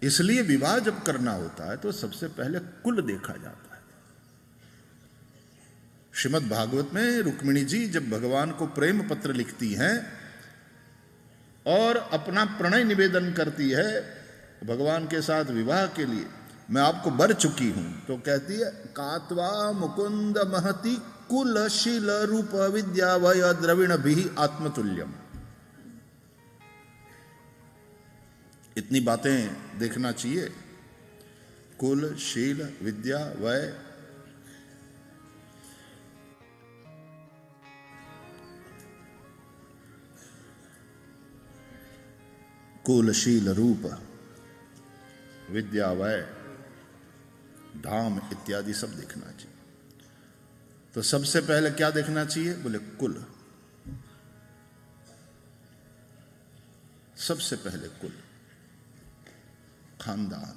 इसलिए विवाह जब करना होता है तो सबसे पहले कुल देखा जाता है। श्रीमद् भागवत में रुक्मिणी जी जब भगवान को प्रेम पत्र लिखती हैं और अपना प्रणय निवेदन करती है भगवान के साथ विवाह के लिए, मैं आपको बर चुकी हूं, तो कहती है कात्वा मुकुंद महति कुल शील रूप विद्या वय द्रविण भी आत्मतुल्यम। इतनी बातें देखना चाहिए। कुल शील विद्या वय, कुल शील रूप विद्या वय धाम इत्यादि सब देखना चाहिए। तो सबसे पहले क्या देखना चाहिए? बोले कुल। सबसे पहले कुल, खानदान,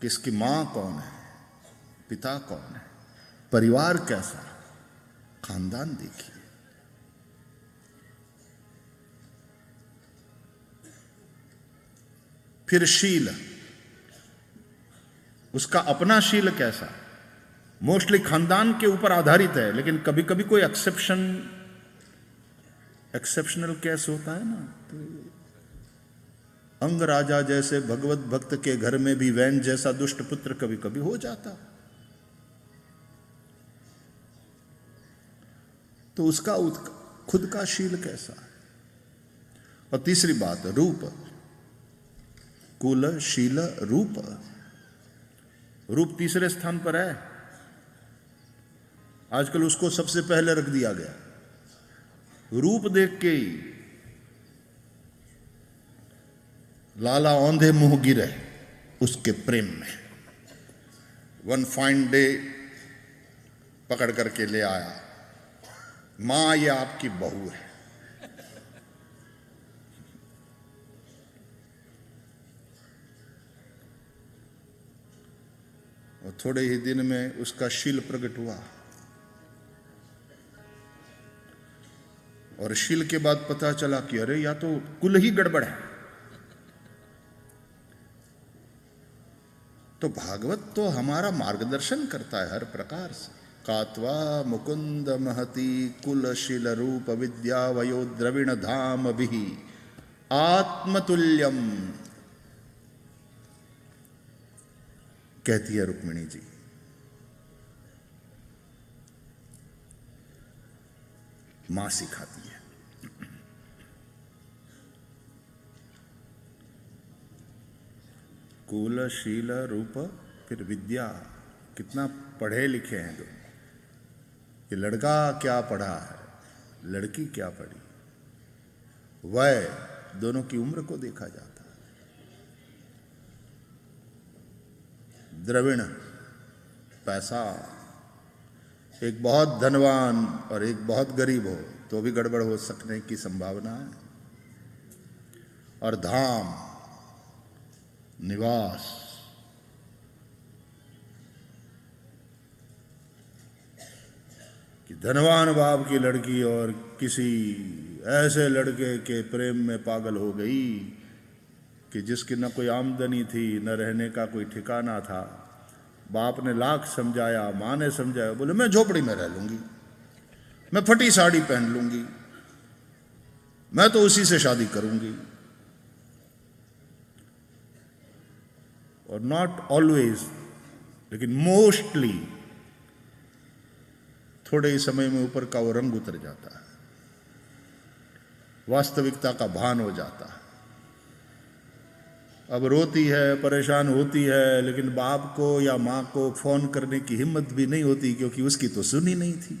किसकी मां कौन है, पिता कौन है, परिवार कैसा, खानदान देखिए। फिर शील, उसका अपना शील कैसा। मोस्टली खानदान के ऊपर आधारित है, लेकिन कभी कभी कोई एक्सेप्शनल केस होता है ना, तो अंग राजा जैसे भगवत भक्त के घर में भी वैन जैसा दुष्ट पुत्र कभी कभी हो जाता, तो उसका खुद का शील कैसा है। और तीसरी बात रूप, कुल शील रूप। रूप तीसरे स्थान पर है, आजकल उसको सबसे पहले रख दिया गया। रूप देख के ही लाला औंधे मुंह गिरे उसके प्रेम में। वन फाइन डे पकड़ करके ले आया, मां ये आपकी बहू है। और थोड़े ही दिन में उसका शील प्रकट हुआ, और शील के बाद पता चला कि अरे या तो कुल ही गड़बड़ है। तो भागवत तो हमारा मार्गदर्शन करता है हर प्रकार से। कात्वा मुकुंद महति कुल शील रूप विद्या वयो द्रविण धाम भी आत्मतुल्यम, कहती है रुक्मिणी जी। मां सिखाती है। कुल शील रूप फिर विद्या। कितना पढ़े लिखे हैं लोग। ये लड़का क्या पढ़ा है, लड़की क्या पढ़ी, वय, दोनों की उम्र को देखा जाता है। द्रविण, पैसा, एक बहुत धनवान और एक बहुत गरीब हो तो भी गड़बड़ हो सकने की संभावना है। और धाम, निवास, कि धनवान बाप की लड़की और किसी ऐसे लड़के के प्रेम में पागल हो गई कि जिसकी न कोई आमदनी थी, न रहने का कोई ठिकाना था। बाप ने लाख समझाया, माँ ने समझाया, बोले मैं झोपड़ी में रह लूंगी, मैं फटी साड़ी पहन लूंगी, मैं तो उसी से शादी करूंगी। और नॉट ऑलवेज, लेकिन मोस्टली थोड़े ही समय में ऊपर का वो रंग उतर जाता है, वास्तविकता का भान हो जाता है। अब रोती है, परेशान होती है, लेकिन बाप को या मां को फोन करने की हिम्मत भी नहीं होती, क्योंकि उसकी तो सुनी नहीं थी।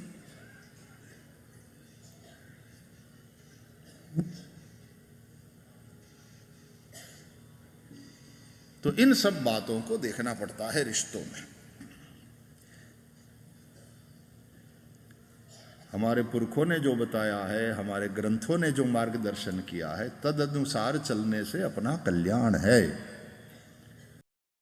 तो इन सब बातों को देखना पड़ता है रिश्तों में। हमारे पुरखों ने जो बताया है, हमारे ग्रंथों ने जो मार्गदर्शन किया है, तद अनुसार चलने से अपना कल्याण है।